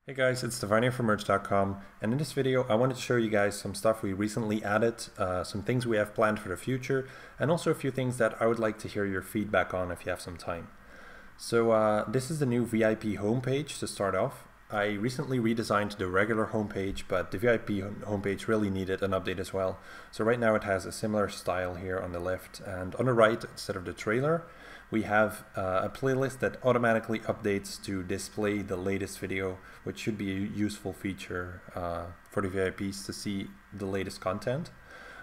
Hey guys, it's Stefania from merch.com, and in this video I wanted to show you guys some stuff we recently added, some things we have planned for the future, and also a few things that I would like to hear your feedback on if you have some time. So this is the new VIP homepage to start off. I recently redesigned the regular homepage, but the VIP homepage really needed an update as well. So right now it has a similar style here on the left, and on the right, instead of the trailer, we have a playlist that automatically updates to display the latest video, which should be a useful feature for the VIPs to see the latest content.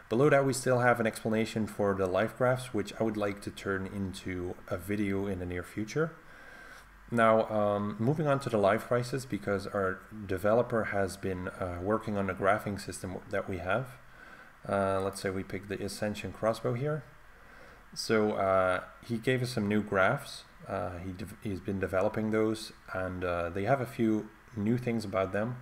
Below that, we still have an explanation for the live graphs, which I would like to turn into a video in the near future. Now, moving on to the live prices, because our developer has been working on the graphing system that we have. Let's say we pick the Ascension crossbow here. So he gave us some new graphs. He's been developing those, and they have a few new things about them.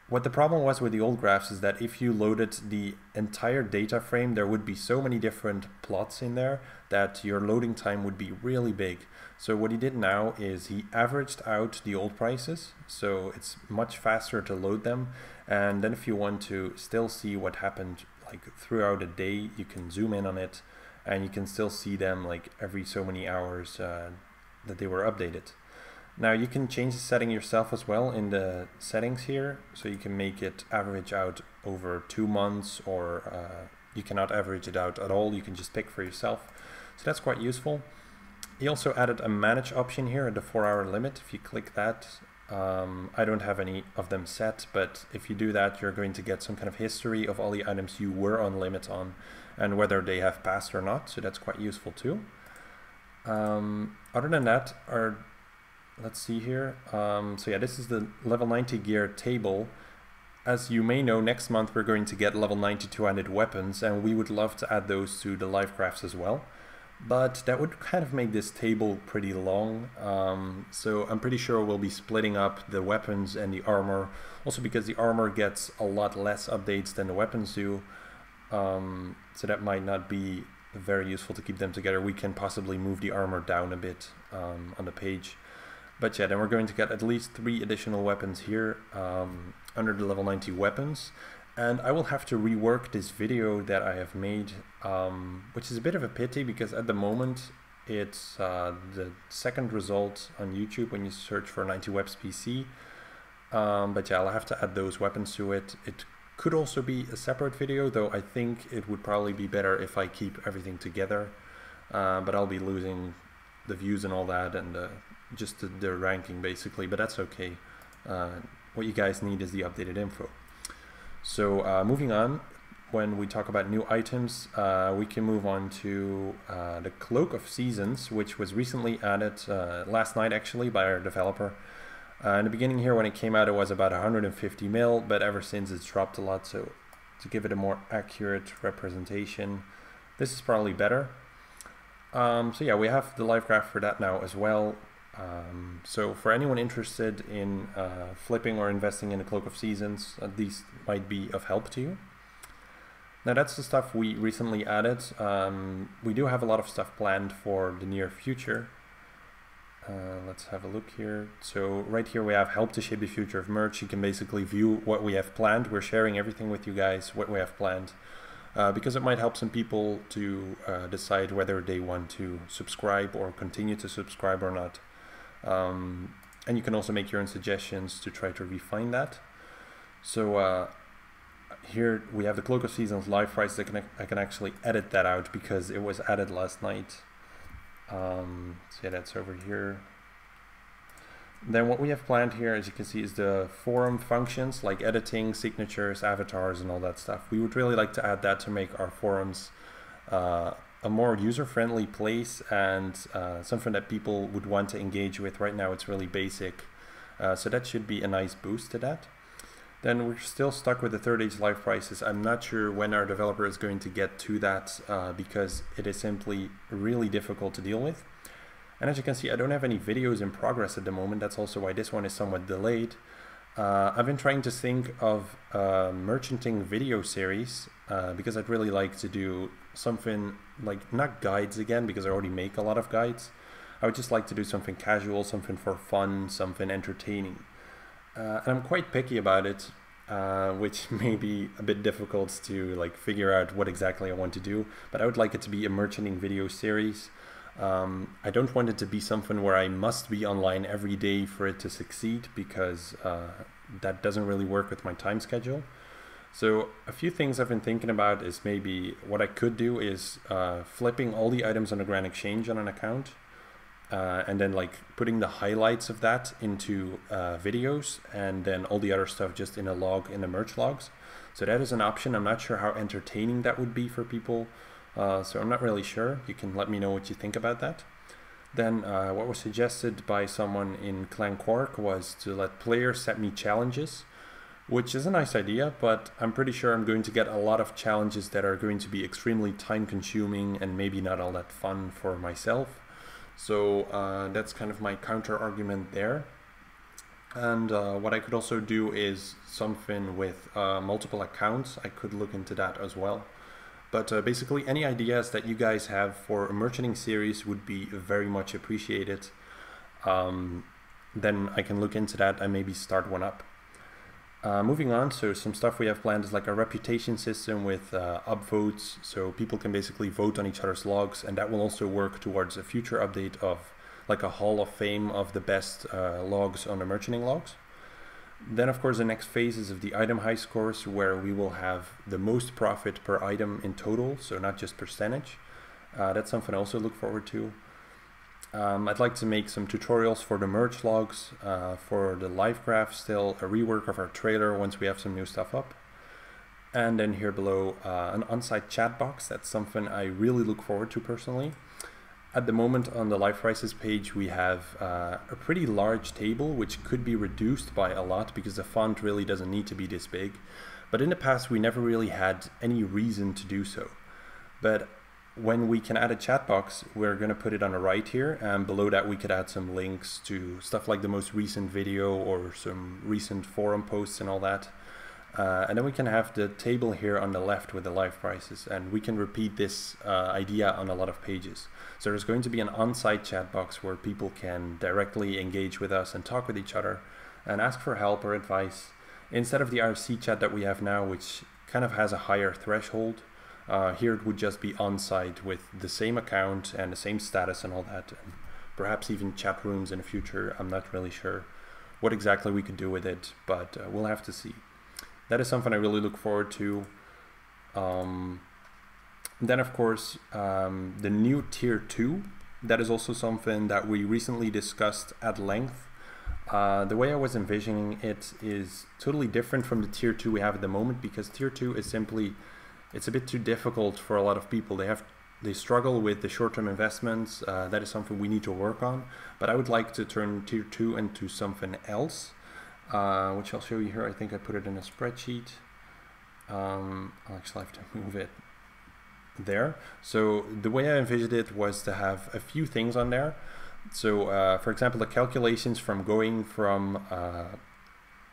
What the problem was with the old graphs is that if you loaded the entire data frame, there would be so many different plots in there that your loading time would be really big. So what he did now is he averaged out the old prices, so it's much faster to load them. And then if you want to still see what happened like throughout a day, you can zoom in on it, and you can still see them like every so many hours that they were updated. Now you can change the setting yourself as well in the settings here, so you can make it average out over 2 months, or you cannot average it out at all, you can just pick for yourself. So that's quite useful. He also added a manage option here at the 4-hour limit. If you click that, I don't have any of them set, but if you do that, you're going to get some kind of history of all the items you were on limit on and whether they have passed or not, so that's quite useful too. Other than that, let's see here. So yeah, this is the level 90 gear table. As you may know, next month we're going to get level 90 200 weapons, and we would love to add those to the live crafts as well. But that would kind of make this table pretty long, so I'm pretty sure we'll be splitting up the weapons and the armor, also because the armor gets a lot less updates than the weapons do, so that might not be very useful to keep them together. We can possibly move the armor down a bit on the page. But yeah, then we're going to get at least 3 additional weapons here under the level 90 weapons. And I will have to rework this video that I have made, which is a bit of a pity because at the moment it's the second result on YouTube when you search for 90 Webs PC. But yeah, I'll have to add those weapons to it. It could also be a separate video, though I think it would probably be better if I keep everything together. But I'll be losing the views and all that, and just the ranking basically, but that's okay. What you guys need is the updated info. So moving on, when we talk about new items, we can move on to the Cloak of Seasons, which was recently added last night actually by our developer. In the beginning here, when it came out, it was about 150 mil, but ever since it's dropped a lot, so to give it a more accurate representation, this is probably better. So yeah, we have the live graph for that now as well. So for anyone interested in flipping or investing in the Cloak of Seasons, these might be of help to you. Now that's the stuff we recently added. We do have a lot of stuff planned for the near future. Let's have a look here. So right here we have help to shape the future of merch. You can basically view what we have planned. We're sharing everything with you guys, what we have planned. Because it might help some people to decide whether they want to subscribe or continue to subscribe or not. And you can also make your own suggestions to try to refine that. So here we have the Cloak of Seasons live price. I can actually edit that out because it was added last night. So yeah, that's over here. Then what we have planned here, as you can see, is the forum functions like editing, signatures, avatars, and all that stuff. We would really like to add that to make our forums a more user-friendly place and something that people would want to engage with. Right now it's really basic, so that should be a nice boost to that. Then we're still stuck with the third age live prices. I'm not sure when our developer is going to get to that because it is simply really difficult to deal with. And as you can see, I don't have any videos in progress at the moment. That's also why this one is somewhat delayed. I've been trying to think of a merchanting video series because I'd really like to do something like, not guides again, because I already make a lot of guides. I would just like to do something casual, something for fun, something entertaining. And I'm quite picky about it, which may be a bit difficult to like figure out what exactly I want to do, but I would like it to be a merchanting video series. I don't want it to be something where I must be online every day for it to succeed, because that doesn't really work with my time schedule. So a few things I've been thinking about is maybe what I could do is flipping all the items on the Grand Exchange on an account, and then like putting the highlights of that into videos, and then all the other stuff just in a log in the merch logs. So that is an option. I'm not sure how entertaining that would be for people, so I'm not really sure. You can let me know what you think about that. Then what was suggested by someone in Clan Quark was to let players set me challenges, which is a nice idea, but I'm pretty sure I'm going to get a lot of challenges that are going to be extremely time consuming and maybe not all that fun for myself. So that's kind of my counter argument there. And what I could also do is something with multiple accounts. I could look into that as well. But basically any ideas that you guys have for a merchanting series would be very much appreciated. Then I can look into that and maybe start one up. Moving on, so some stuff we have planned is like a reputation system with upvotes, so people can basically vote on each other's logs, and that will also work towards a future update of like a hall of fame of the best logs on the merchanting logs. Then of course the next phase is of the item high scores, where we will have the most profit per item in total, so not just percentage. That's something I also look forward to. I'd like to make some tutorials for the merge logs, for the live graph, still a rework of our trailer once we have some new stuff up. And then here below an on-site chat box. That's something I really look forward to personally. At the moment on the live prices page we have a pretty large table, which could be reduced by a lot because the font really doesn't need to be this big. But in the past we never really had any reason to do so. But when we can add a chat box, we're going to put it on the right here, and below that we could add some links to stuff like the most recent video or some recent forum posts and all that. And then we can have the table here on the left with the live prices, and we can repeat this idea on a lot of pages. So there's going to be an on-site chat box where people can directly engage with us and talk with each other and ask for help or advice, instead of the IRC chat that we have now, which kind of has a higher threshold. Here it would just be on-site with the same account and the same status and all that, and perhaps even chat rooms in the future. I'm not really sure what exactly we could do with it, but we'll have to see. That is something I really look forward to. Then of course the new tier 2, that is also something that we recently discussed at length. The way I was envisioning it is totally different from the tier 2 we have at the moment, because tier 2 is simply, it's a bit too difficult for a lot of people. They struggle with the short-term investments. That is something we need to work on. But I would like to turn tier 2 into something else, which I'll show you here. I think I put it in a spreadsheet. I'll actually have to move it there. So the way I envisioned it was to have a few things on there. So for example, the calculations from going from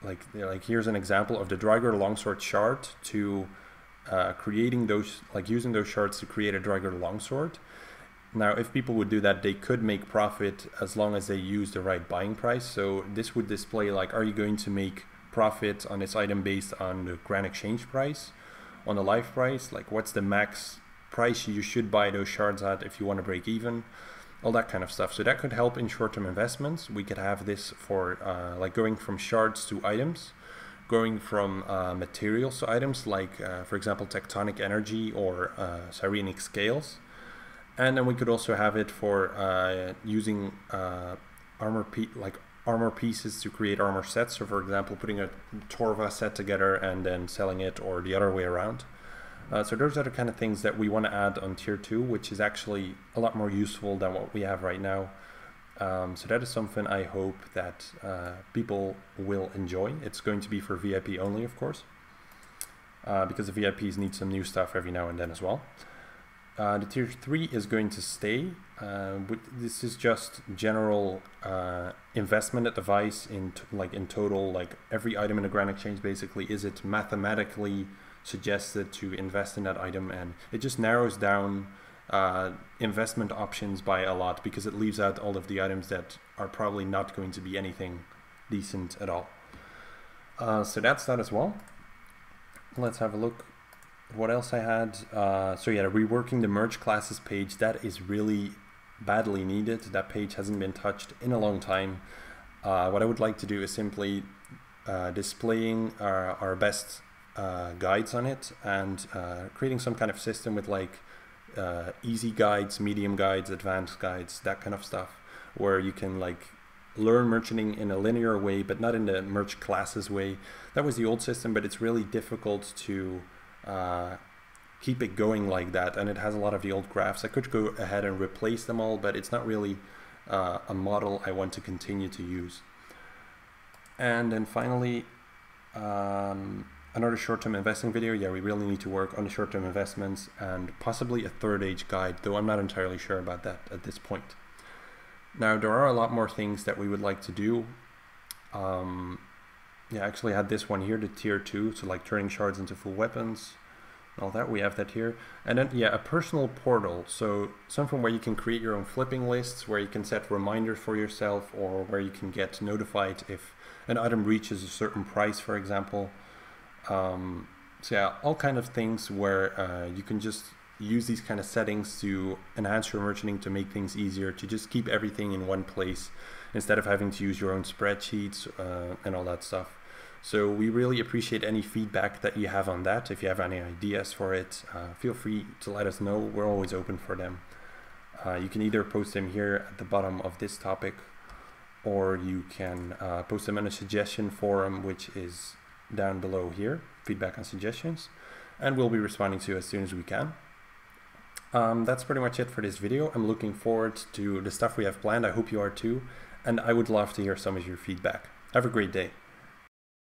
like here's an example of the Dryger Longsword shard to creating those, like using those shards to create a Dryger Longsword. Now if people would do that, they could make profit as long as they use the right buying price. So this would display like, are you going to make profit on this item based on the Grand Exchange price, on the live price, like what's the max price you should buy those shards at if you want to break even, all that kind of stuff. So that could help in short-term investments. We could have this for like going from shards to items, going from materials to items, like for example tectonic energy or Cyrenic scales. And then we could also have it for using armor pieces to create armor sets. So for example, putting a Torva set together and then selling it, or the other way around. So those are the kind of things that we want to add on tier 2, which is actually a lot more useful than what we have right now. So that is something I hope that people will enjoy. It's going to be for VIP only, of course, because the VIPs need some new stuff every now and then as well. The tier 3 is going to stay. This is just general investment advice in total, like every item in the Grand Exchange basically, is it mathematically suggested to invest in that item, and it just narrows down investment options by a lot, because it leaves out all of the items that are probably not going to be anything decent at all. So that's that as well. Let's have a look at what else I had. So yeah, reworking the merge classes page, that is really badly needed. That page hasn't been touched in a long time. What I would like to do is simply displaying our best guides on it, and creating some kind of system with like easy guides, medium guides, advanced guides, that kind of stuff, where you can like learn merchanting in a linear way, but not in the merge classes way. That was the old system, but it's really difficult to keep it going like that, and it has a lot of the old graphs. I could go ahead and replace them all, but it's not really a model I want to continue to use. And then finally, another short-term investing video. Yeah, we really need to work on the short-term investments and possibly a third age guide, though I'm not entirely sure about that at this point. Now, there are a lot more things that we would like to do. Yeah, I actually had this one here, the tier 2, so like turning shards into full weapons, all that, we have that here. And then, yeah, a personal portal, so something where you can create your own flipping lists, where you can set reminders for yourself, or where you can get notified if an item reaches a certain price, for example. So yeah, all kind of things where you can just use these kind of settings to enhance your merchanting, to make things easier, to just keep everything in one place instead of having to use your own spreadsheets and all that stuff. So we really appreciate any feedback that you have on that. If you have any ideas for it, feel free to let us know. We're always open for them. You can either post them here at the bottom of this topic, or you can post them in a suggestion forum, which is down below here, feedback and suggestions, and we'll be responding to you as soon as we can. That's pretty much it for this video. I'm looking forward to the stuff we have planned. I hope you are too, and I would love to hear some of your feedback. Have a great day.